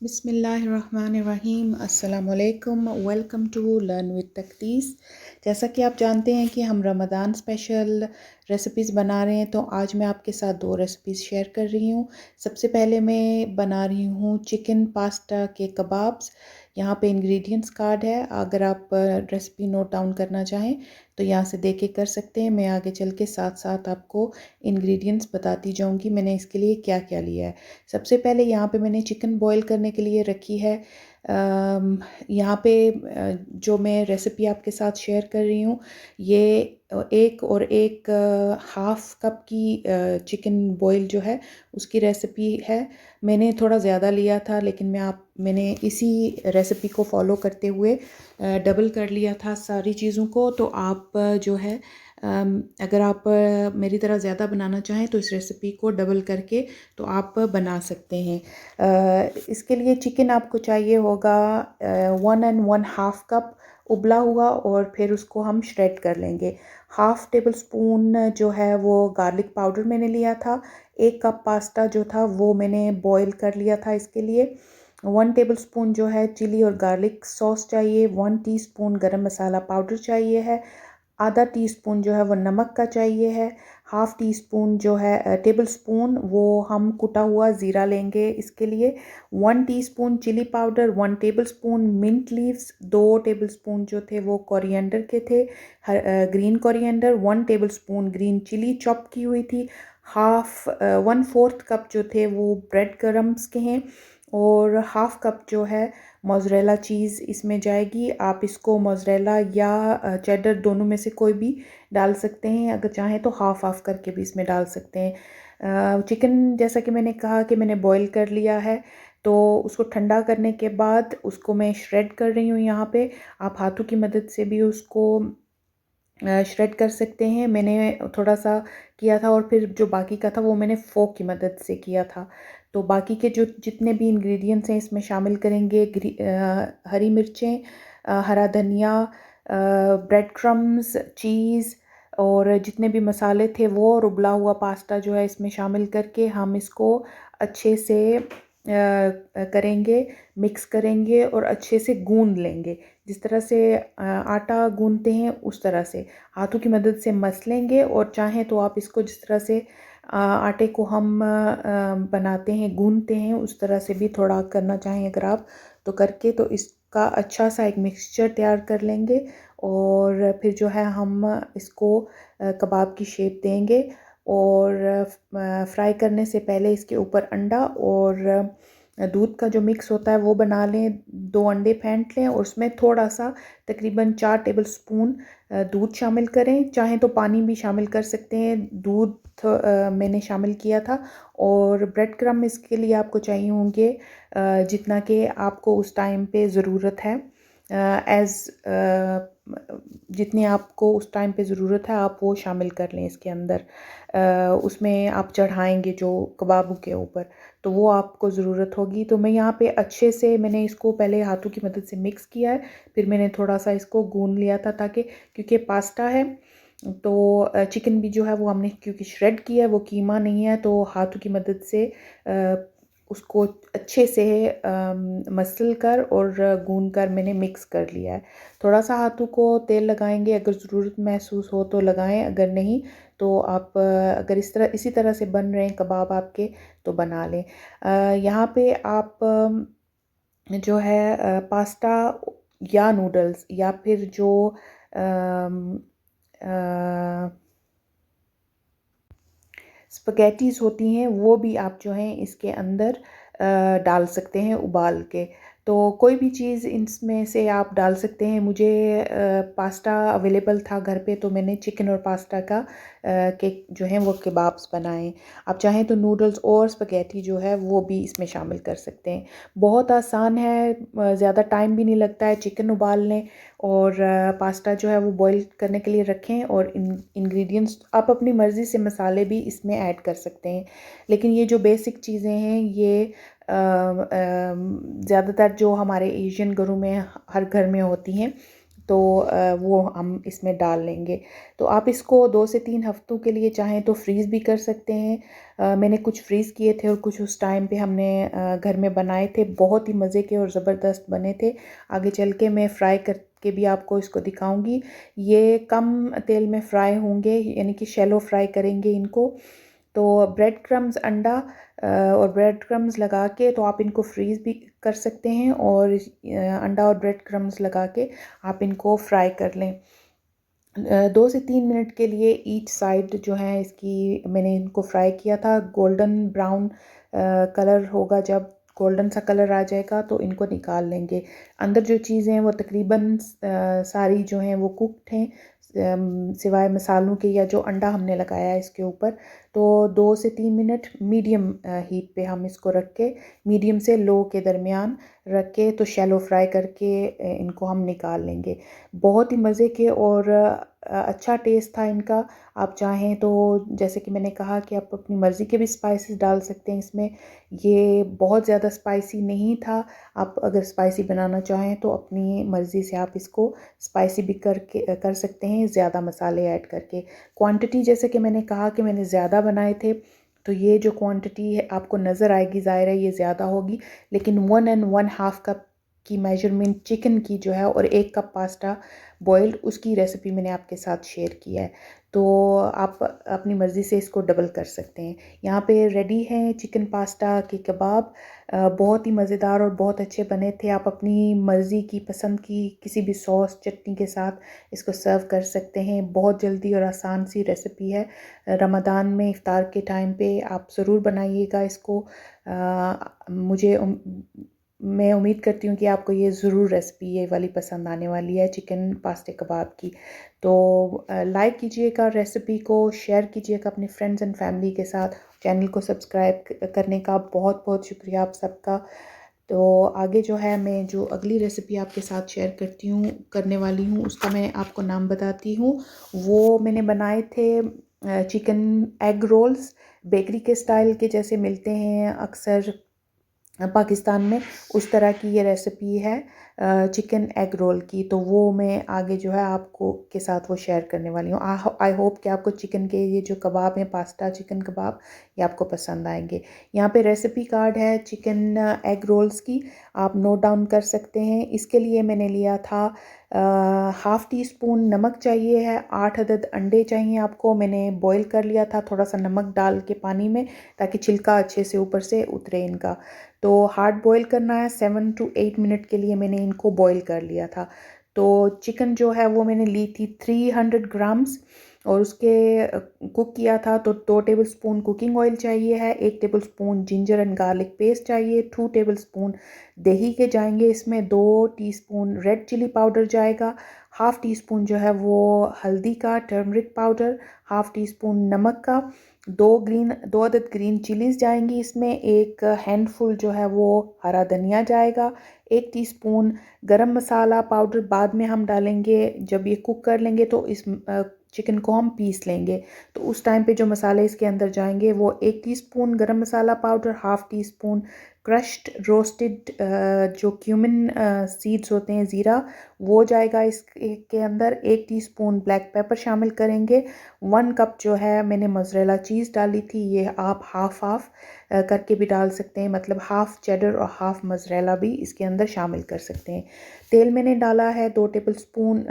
बिस्मिल्लाहिर्रहमानिर्रहीम अस्सलामुअलैकुम। Welcome to learn with Taqdees. जैसा कि आप जानते हैं कि हम रमज़ान स्पेशल रेसिपीज़ बना रहे हैं, तो आज मैं आपके साथ दो रेसिपीज़ शेयर कर रही हूँ। सबसे पहले मैं बना रही हूँ चिकन पास्ता के कबाब्स। यहाँ पे इंग्रेडिएंट्स कार्ड है, अगर आप रेसिपी नोट डाउन करना चाहें तो यहाँ से देख के कर सकते हैं। मैं आगे चल के साथ साथ आपको इंग्रेडिएंट्स बताती जाऊँगी मैंने इसके लिए क्या क्या लिया है। सबसे पहले यहाँ पे मैंने चिकन बॉईल करने के लिए रखी है। यहाँ पे जो मैं रेसिपी आपके साथ शेयर कर रही हूँ, ये एक और एक हाफ़ कप की चिकन बॉईल जो है उसकी रेसिपी है। मैंने थोड़ा ज़्यादा लिया था, लेकिन मैंने इसी रेसिपी को फॉलो करते हुए डबल कर लिया था सारी चीज़ों को। तो आप जो है अगर आप मेरी तरह ज़्यादा बनाना चाहें तो इस रेसिपी को डबल करके तो आप बना सकते हैं। इसके लिए चिकन आपको चाहिए होगा 1 1/2 कप उबला हुआ, और फिर उसको हम श्रेड कर लेंगे। हाफ़ टेबल स्पून जो है वो गार्लिक पाउडर मैंने लिया था। 1 कप पास्ता जो था वो मैंने बॉईल कर लिया था। इसके लिए 1 टेबल स्पून जो है चिली और गार्लिक सॉस चाहिए। 1 टीस्पून गरम मसाला पाउडर चाहिए है। आधा टीस्पून जो है वो नमक का चाहिए है। हाफ़ टी स्पून जो है टेबल स्पून वो हम कुटा हुआ ज़ीरा लेंगे इसके लिए। 1 teaspoon chili powder, 1 tablespoon mint leaves, 2 tablespoon जो थे वो कोरिएंडर के थे, green coriander, 1 tablespoon green chili chop की हुई थी। 1/4 कप जो थे वो ब्रेड क्रम्स के हैं, और हाफ़ कप जो है मोज़रेला चीज़ इसमें जाएगी। आप इसको मोज़रेला या चेडर दोनों में से कोई भी डाल सकते हैं, अगर चाहें तो हाफ़ हाफ़ करके भी इसमें डाल सकते हैं। चिकन जैसा कि मैंने कहा कि मैंने बॉईल कर लिया है, तो उसको ठंडा करने के बाद उसको मैं श्रेड कर रही हूँ यहाँ पे। आप हाथों की मदद से भी उसको श्रेड कर सकते हैं। मैंने थोड़ा सा किया था, और फिर जो बाकी का था वो मैंने फोक की मदद से किया था। तो बाकी के जो जितने भी इंग्रेडिएंट्स हैं इसमें शामिल करेंगे हरी मिर्चें, हरा धनिया, ब्रेड क्रम्स, चीज़, और जितने भी मसाले थे वो, और उबला हुआ पास्ता जो है इसमें शामिल करके हम इसको अच्छे से करेंगे, मिक्स करेंगे और अच्छे से गूंद लेंगे। जिस तरह से आटा गूंदते हैं उस तरह से हाथों की मदद से मस लेंगे, और चाहें तो आप इसको जिस तरह से आटे को हम बनाते हैं, गूंदते हैं, उस तरह से भी थोड़ा करना चाहें अगर आप तो करके, तो इसका अच्छा सा एक मिक्सचर तैयार कर लेंगे। और फिर जो है हम इसको कबाब की शेप देंगे, और फ्राई करने से पहले इसके ऊपर अंडा और दूध का जो मिक्स होता है वो बना लें। 2 अंडे फेंट लें और उसमें थोड़ा सा तकरीबन 4 टेबल स्पून दूध शामिल करें। चाहें तो पानी भी शामिल कर सकते हैं, दूध मैंने शामिल किया था। और ब्रेड क्रम्ब इसके लिए आपको चाहिए होंगे जितना कि आपको उस टाइम पे ज़रूरत है। जितनी आपको उस टाइम पे ज़रूरत है आप वो शामिल कर लें इसके अंदर। उसमें आप चढ़ाएंगे जो कबाबों के ऊपर, तो वो आपको ज़रूरत होगी। तो मैं यहाँ पे अच्छे से मैंने इसको पहले हाथों की मदद से मिक्स किया है, फिर मैंने थोड़ा सा इसको गूंद लिया था, ताकि क्योंकि पास्ता है तो चिकन भी जो है वो हमने क्योंकि श्रेड किया है, वो कीमा नहीं है, तो हाथों की मदद से उसको अच्छे से मसल कर और गूंद कर मैंने मिक्स कर लिया है। थोड़ा सा हाथों को तेल लगाएंगे, अगर ज़रूरत महसूस हो तो लगाएं, अगर नहीं तो आप अगर इसी तरह से बन रहे हैं कबाब आपके तो बना लें। यहाँ पे आप जो है पास्ता या नूडल्स या फिर जो स्पगैटीज़ होती हैं वो भी आप जो हैं इसके अंदर डाल सकते हैं उबाल के। तो कोई भी चीज़ इसमें से आप डाल सकते हैं। मुझे पास्ता अवेलेबल था घर पे, तो मैंने चिकन और पास्ता का के जो हैं वो कबाब्स बनाए। आप चाहें तो नूडल्स और स्पगैटी जो है वो भी इसमें शामिल कर सकते हैं। बहुत आसान है, ज़्यादा टाइम भी नहीं लगता है। चिकन उबाल लें और पास्ता जो है वो बॉईल करने के लिए रखें, और इंग्रेडिएंट्स आप अपनी मर्ज़ी से मसाले भी इसमें ऐड कर सकते हैं। लेकिन ये जो बेसिक चीज़ें हैं ये ज़्यादातर जो हमारे एशियन घरों में हर घर में होती हैं, तो वो हम इसमें डाल लेंगे। तो आप इसको 2 से 3 हफ्तों के लिए चाहें तो फ्रीज़ भी कर सकते हैं। मैंने कुछ फ्रीज़ किए थे और कुछ उस टाइम पे हमने घर में बनाए थे, बहुत ही मज़े के और ज़बरदस्त बने थे। आगे चल के मैं फ्राई करके भी आपको इसको दिखाऊंगी। ये कम तेल में फ्राई होंगे, यानी कि शैलो फ्राई करेंगे इनको। तो ब्रेड क्रम्स, अंडा और ब्रेड क्रम्स लगा के तो आप इनको फ्रीज़ भी कर सकते हैं, और अंडा और ब्रेड क्रम्स लगा के आप इनको फ्राई कर लें। 2 से 3 मिनट के लिए ईच साइड जो है इसकी, मैंने इनको फ्राई किया था। गोल्डन ब्राउन कलर होगा, जब गोल्डन सा कलर आ जाएगा तो इनको निकाल लेंगे। अंदर जो चीज़ें हैं वो तकरीबन सारी जो हैं वो कुक्ड हैं, सिवाय मसालों के या जो अंडा हमने लगाया है इसके ऊपर। तो 2 से 3 मिनट मीडियम हीट पे हम इसको रख के, मीडियम से लो के दरमियान रख के तो शैलो फ्राई करके इनको हम निकाल लेंगे। बहुत ही मज़े के और अच्छा टेस्ट था इनका। आप चाहें तो, जैसे कि मैंने कहा, कि आप अपनी मर्ज़ी के भी स्पाइसेस डाल सकते हैं इसमें। ये बहुत ज़्यादा स्पाइसी नहीं था। आप अगर स्पाइसी बनाना चाहें तो अपनी मर्ज़ी से आप इसको स्पाइसी भी कर सकते हैं, ज़्यादा मसाले ऐड करके। क्वांटिटी जैसे कि मैंने कहा कि मैंने ज़्यादा बनाए थे, तो ये जो क्वांटिटी है आपको नज़र आएगी, ज़ाहिर है ये ज़्यादा होगी, लेकिन 1 एंड 1/2 कप की मेजरमेंट चिकन की जो है, और 1 कप पास्ता बॉइल्ड, उसकी रेसिपी मैंने आपके साथ शेयर किया है। तो आप अपनी मर्ज़ी से इसको डबल कर सकते हैं। यहाँ पे रेडी हैं चिकन पास्ता के कबाब। बहुत ही मज़ेदार और बहुत अच्छे बने थे। आप अपनी मर्ज़ी की, पसंद की किसी भी सॉस चटनी के साथ इसको सर्व कर सकते हैं। बहुत जल्दी और आसान सी रेसिपी है। रमज़ान में इफ़्तार के टाइम पे आप ज़रूर बनाइएगा इसको। मैं उम्मीद करती हूँ कि आपको ये ज़रूर रेसिपी ये वाली पसंद आने वाली है, चिकन पास्ते कबाब की। तो लाइक कीजिएगा रेसिपी को, शेयर कीजिएगा अपने फ्रेंड्स एंड फैमिली के साथ। चैनल को सब्सक्राइब करने का बहुत बहुत शुक्रिया आप सबका। तो आगे जो है, मैं जो अगली रेसिपी आपके साथ शेयर करने वाली हूँ, उसका मैं आपको नाम बताती हूँ। वो मैंने बनाए थे चिकन एग रोल्स, बेकरी के स्टाइल के जैसे मिलते हैं अक्सर पाकिस्तान में, उस तरह की ये रेसिपी है चिकन एग रोल की। तो वो मैं आगे जो है आपको के साथ वो शेयर करने वाली हूँ। आई होप कि आपको चिकन के ये जो कबाब हैं, पास्ता चिकन कबाब, ये आपको पसंद आएंगे। यहाँ पे रेसिपी कार्ड है चिकन एग रोल्स की, आप नोट डाउन कर सकते हैं। इसके लिए मैंने लिया था 1/2 टी-स्पून नमक चाहिए है, 8 अदद अंडे चाहिए आपको। मैंने बॉईल कर लिया था थोड़ा सा नमक डाल के पानी में, ताकि छिलका अच्छे से ऊपर से उतरे इनका। तो हार्ड बॉईल करना है, 7 to 8 मिनट के लिए मैंने इनको बॉईल कर लिया था। तो चिकन जो है वो मैंने ली थी 300 ग्राम्स, और उसके कुक किया था। तो 2 टेबल स्पून कुकिंग ऑयल चाहिए है, 1 table spoon ginger and garlic paste चाहिए, 2 टेबल स्पून दही के जाएंगे इसमें, 2 टीस्पून रेड चिली पाउडर जाएगा, 1/2 टी-स्पून जो है वो हल्दी का, टर्मरिक पाउडर, 1/2 टी-स्पून नमक का, 2 अदद ग्रीन चिलीज़ जाएंगी इसमें, 1 हैंडफुल जो है वो हरा धनिया जाएगा, 1 टीस्पून गरम मसाला पाउडर बाद में हम डालेंगे। जब ये कुक कर लेंगे तो इस चिकन को हम पीस लेंगे, तो उस टाइम पे जो मसाले इसके अंदर जाएंगे वो 1 टीस्पून गरम मसाला पाउडर, 1/2 टी-स्पून क्रश्ड रोस्टेड जो क्यूमिन सीड्स होते हैं, ज़ीरा, वो जाएगा इसके अंदर। 1 टीस्पून ब्लैक पेपर शामिल करेंगे। 1 कप जो है मैंने मोज़रेला चीज़ डाली थी, ये आप हाफ हाफ करके भी डाल सकते हैं, मतलब हाफ चेडर और हाफ मोज़रेला भी इसके अंदर शामिल कर सकते हैं। तेल मैंने डाला है 2 टेबल स्पून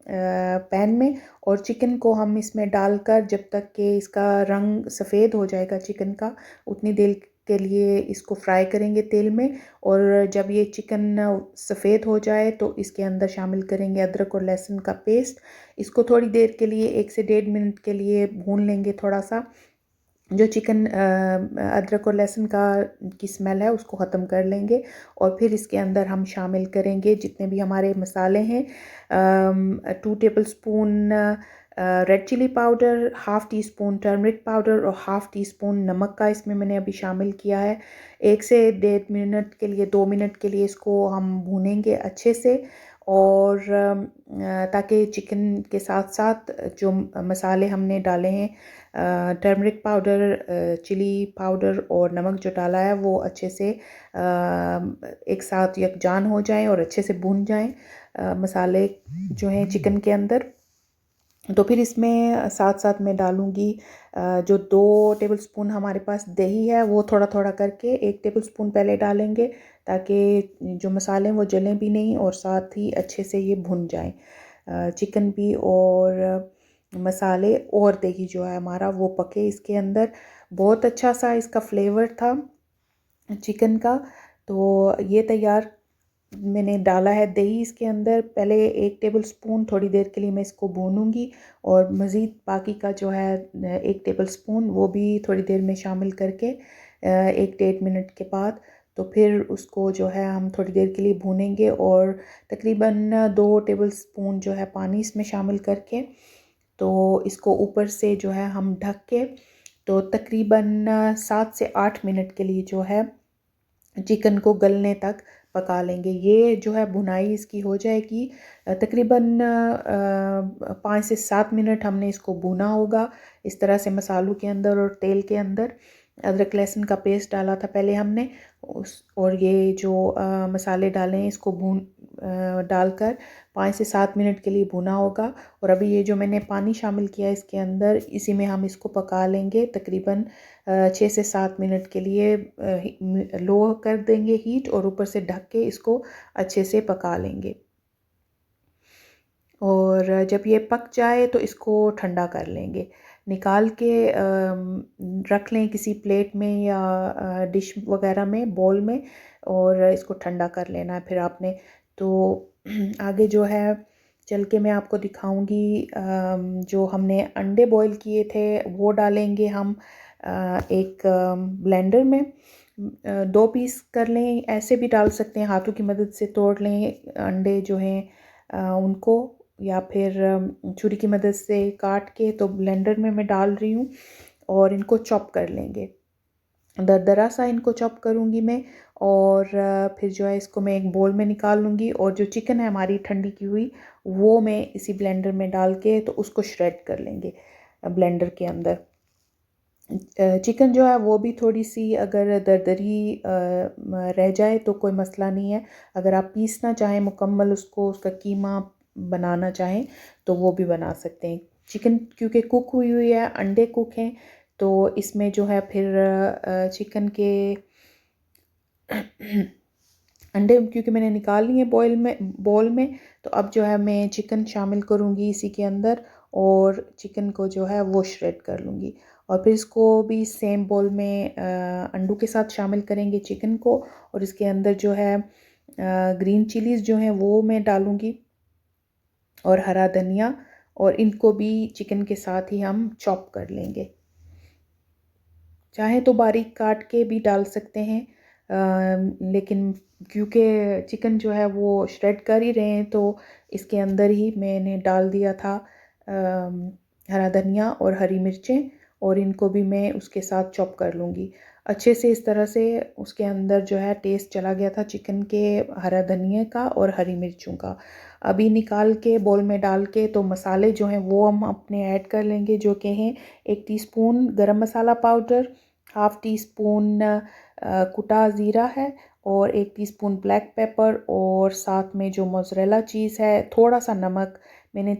पैन में, और चिकन को हम इसमें डालकर जब तक कि इसका रंग सफ़ेद हो जाएगा चिकन का, उतनी देर के लिए इसको फ्राई करेंगे तेल में। और जब ये चिकन सफ़ेद हो जाए तो इसके अंदर शामिल करेंगे अदरक और लहसुन का पेस्ट। इसको थोड़ी देर के लिए 1 से 1.5 मिनट के लिए भून लेंगे थोड़ा सा। जो चिकन अदरक और लहसुन का की स्मेल है उसको ख़त्म कर लेंगे, और फिर इसके अंदर हम शामिल करेंगे जितने भी हमारे मसाले हैं। 2 tablespoon red chili powder, 1/2 teaspoon turmeric powder और 1/2 टी-स्पून नमक का इसमें मैंने अभी शामिल किया है। 1 से 1.5 मिनट के लिए, 2 मिनट के लिए इसको हम भूनेंगे अच्छे से। और ताकि चिकन के साथ साथ जो मसाले हमने डाले हैं, टर्मरिक पाउडर, चिली पाउडर और नमक जो डाला है वो अच्छे से एक साथ यकजान हो जाएं और अच्छे से भून जाएं मसाले जो हैं चिकन के अंदर। तो फिर इसमें साथ साथ मैं डालूँगी जो 2 टेबलस्पून हमारे पास दही है वो थोड़ा थोड़ा करके 1 टेबलस्पून पहले डालेंगे, ताकि जो मसाले हैं वो जलें भी नहीं और साथ ही अच्छे से ये भुन जाएं चिकन भी, और मसाले और दही जो है हमारा वो पके इसके अंदर। बहुत अच्छा सा इसका फ्लेवर था चिकन का। तो ये तैयार मैंने डाला है दही इसके अंदर। पहले 1 टेबलस्पून थोड़ी देर के लिए मैं इसको भूनूंगी, और मज़ीद बाकी का जो है 1 टेबलस्पून वो भी थोड़ी देर में शामिल करके 1 डेढ़ मिनट के बाद तो फिर उसको जो है हम थोड़ी देर के लिए भूनेंगे, और तकरीबन 2 टेबलस्पून जो है पानी इसमें शामिल करके तो इसको ऊपर से जो है हम ढक के तो तकरीबन 7 से 8 मिनट के लिए जो है चिकन को गलने तक पका लेंगे। ये जो है भुनाई इसकी हो जाएगी तकरीबन 5 से 7 मिनट हमने इसको भुना होगा इस तरह से मसालों के अंदर और तेल के अंदर। अदरक लहसुन का पेस्ट डाला था पहले हमने और ये जो मसाले डाले हैं इसको डालकर 5 से 7 मिनट के लिए भुना होगा। और अभी ये जो मैंने पानी शामिल किया इसके अंदर, इसी में हम इसको पका लेंगे तकरीबन 6 से 7 मिनट के लिए। लो कर देंगे हीट और ऊपर से ढक के इसको अच्छे से पका लेंगे। और जब ये पक जाए तो इसको ठंडा कर लेंगे, निकाल के रख लें किसी प्लेट में या डिश वगैरह में, बोल में, और इसको ठंडा कर लेना है फिर आपने। तो आगे जो है चल के मैं आपको दिखाऊंगी जो हमने अंडे बॉईल किए थे वो डालेंगे हम एक ब्लेंडर में। 2 पीस कर लें, ऐसे भी डाल सकते हैं, हाथों की मदद से तोड़ लें अंडे जो हैं उनको, या फिर छुरी की मदद से काट के। तो ब्लेंडर में मैं डाल रही हूँ और इनको चॉप कर लेंगे, दरदरा सा इनको चॉप करूँगी मैं। और फिर जो है इसको मैं एक बोल में निकाल लूँगी, और जो चिकन है हमारी ठंडी की हुई वो मैं इसी ब्लेंडर में डाल के तो उसको श्रेड कर लेंगे ब्लेंडर के अंदर। चिकन जो है वो भी थोड़ी सी अगर दरदरी रह जाए तो कोई मसला नहीं है। अगर आप पीसना चाहें मुकम्मल उसको, उसका कीमा बनाना चाहें तो वो भी बना सकते हैं। चिकन क्योंकि कुक हुई हुई है, अंडे कुक हैं, तो इसमें जो है फिर चिकन के अंडे क्योंकि मैंने निकाल लिए बोल में, तो अब जो है मैं चिकन शामिल करूँगी इसी के अंदर, और चिकन को जो है वो श्रेड कर लूँगी। और फिर इसको भी सेम बोल में अंडों के साथ शामिल करेंगे चिकन को, और इसके अंदर जो है ग्रीन चिलीज़ जो हैं वो मैं डालूँगी, और हरा धनिया, और इनको भी चिकन के साथ ही हम चॉप कर लेंगे। चाहे तो बारीक काट के भी डाल सकते हैं, लेकिन क्योंकि चिकन जो है वो श्रेड कर ही रहे हैं तो इसके अंदर ही मैंने डाल दिया था हरा धनिया और हरी मिर्चें, और इनको भी मैं उसके साथ चॉप कर लूँगी अच्छे से। इस तरह से उसके अंदर जो है टेस्ट चला गया था चिकन के, हरा धनिया का और हरी मिर्चों का। अभी निकाल के बोल में डाल के तो मसाले जो हैं वो हम अपने ऐड कर लेंगे, जो कि हैं 1 टीस्पून गरम मसाला पाउडर, हाफ़ टी स्पून कुटा ज़ीरा है, और 1 टीस्पून ब्लैक पेपर, और साथ में जो मोज़रेला चीज़ है, थोड़ा सा नमक मैंने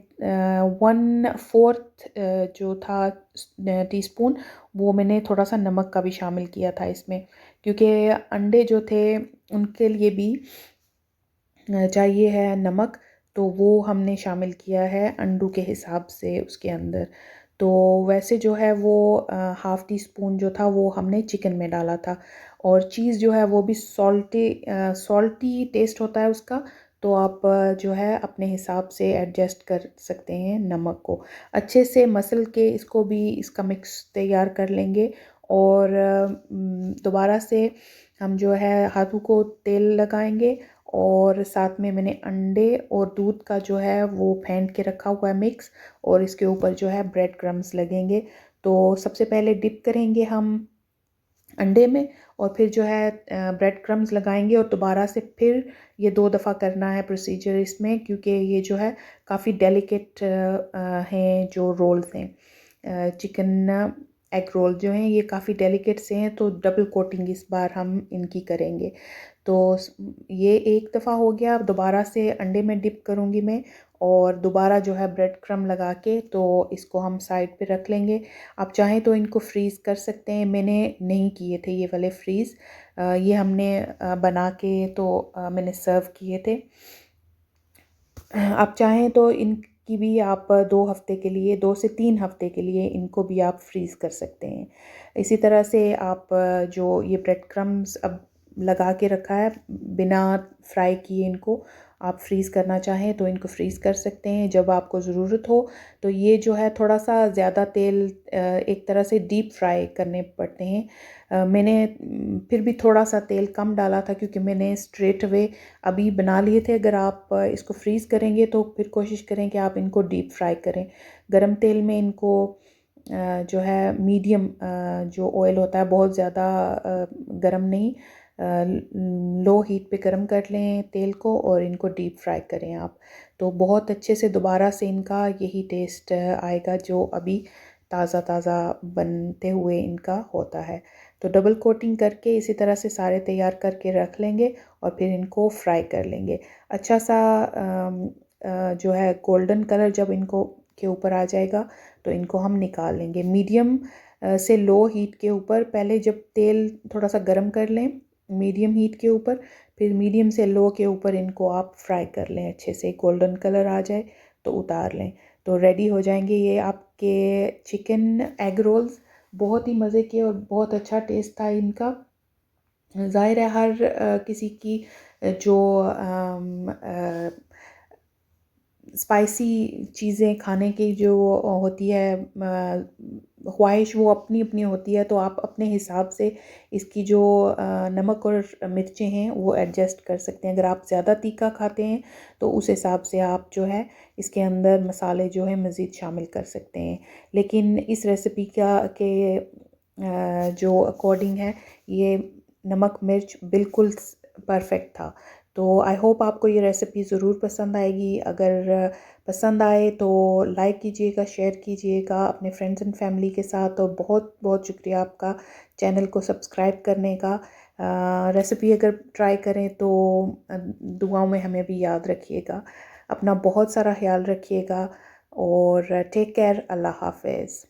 1/4 जो था टीस्पून, वो मैंने थोड़ा सा नमक का भी शामिल किया था इसमें, क्योंकि अंडे जो थे उनके लिए भी चाहिए है नमक, तो वो हमने शामिल किया है अंडों के हिसाब से उसके अंदर। तो वैसे जो है वो हाफ़ टी स्पून जो था वो हमने चिकन में डाला था, और चीज़ जो है वो भी सॉल्टी टेस्ट होता है उसका, तो आप जो है अपने हिसाब से एडजस्ट कर सकते हैं नमक को। अच्छे से मसल के इसको भी इसका मिक्स तैयार कर लेंगे, और दोबारा से हम जो है हाथों को तेल लगाएंगे, और साथ में मैंने अंडे और दूध का जो है वो फेंट के रखा हुआ है मिक्स, और इसके ऊपर जो है ब्रेड क्रम्स लगेंगे। तो सबसे पहले डिप करेंगे हम अंडे में, और फिर जो है ब्रेड क्रम्स लगाएंगे और दोबारा से फिर ये 2 दफ़ा करना है प्रोसीजर इसमें, क्योंकि ये जो है काफ़ी डेलिकेट हैं जो रोल्स हैं। चिकन एग रोल जो हैं ये काफ़ी डेलिकेट से हैं, तो डबल कोटिंग इस बार हम इनकी करेंगे। तो ये एक दफ़ा हो गया, अब दोबारा से अंडे में डिप करूँगी मैं, और दोबारा जो है ब्रेड क्रम्ब लगा के तो इसको हम साइड पे रख लेंगे। आप चाहें तो इनको फ्रीज़ कर सकते हैं, मैंने नहीं किए थे ये वाले फ्रीज़, ये हमने बना के तो मैंने सर्व किए थे। आप चाहें तो इनकी भी आप 2 हफ़्ते के लिए, 2 से 3 हफ़्ते के लिए इनको भी आप फ्रीज़ कर सकते हैं। इसी तरह से आप जो ये ब्रेड क्रम्ब्स अब लगा के रखा है बिना फ्राई किए, इनको आप फ्रीज़ करना चाहें तो इनको फ्रीज़ कर सकते हैं जब आपको ज़रूरत हो। तो ये जो है थोड़ा-सा ज़्यादा तेल एक तरह से डीप फ्राई करने पड़ते हैं। मैंने फिर भी थोड़ा-सा तेल कम डाला था, क्योंकि मैंने स्ट्रेट अवे अभी बना लिए थे। अगर आप इसको फ्रीज़ करेंगे तो फिर कोशिश करें कि आप इनको डीप फ्राई करें। गरम तेल में इनको जो है मीडियम जो ऑयल होता है, बहुत ज़्यादा गरम नहीं, लो हीट पे गरम कर लें तेल को और इनको डीप फ्राई करें आप। तो बहुत अच्छे से दोबारा से इनका यही टेस्ट आएगा जो अभी ताज़ा ताज़ा बनते हुए इनका होता है। तो डबल कोटिंग करके इसी तरह से सारे तैयार करके रख लेंगे और फिर इनको फ्राई कर लेंगे। अच्छा सा जो है गोल्डन कलर जब इनको के ऊपर आ जाएगा तो इनको हम निकाल लेंगे। मीडियम से लो हीट के ऊपर पहले जब तेल थोड़ा सा गर्म कर लें मीडियम हीट के ऊपर, फिर मीडियम से लो के ऊपर इनको आप फ्राई कर लें, अच्छे से गोल्डन कलर आ जाए तो उतार लें। तो रेडी हो जाएंगे ये आपके चिकन एग रोल्स। बहुत ही मज़े के और बहुत अच्छा टेस्ट था इनका। ज़ाहिर है हर किसी की जो स्पाइसी चीज़ें खाने की जो होती है ख्वाहिश, वो अपनी अपनी होती है। तो आप अपने हिसाब से इसकी जो नमक और मिर्चें हैं वो एडजस्ट कर सकते हैं। अगर आप ज़्यादा तीखा खाते हैं तो उस हिसाब से आप जो है इसके अंदर मसाले जो है मज़ीद शामिल कर सकते हैं। लेकिन इस रेसिपी के जो अकॉर्डिंग है ये नमक मिर्च बिल्कुल परफेक्ट था। तो आई होप आपको ये रेसिपी ज़रूर पसंद आएगी। अगर पसंद आए तो लाइक कीजिएगा, शेयर कीजिएगा अपने फ्रेंड्स एंड फैमिली के साथ, और बहुत बहुत शुक्रिया आपका चैनल को सब्सक्राइब करने का। रेसिपी अगर ट्राई करें तो दुआओं में हमें भी याद रखिएगा। अपना बहुत सारा ख्याल रखिएगा और टेक केयर। अल्लाह हाफ़िज़।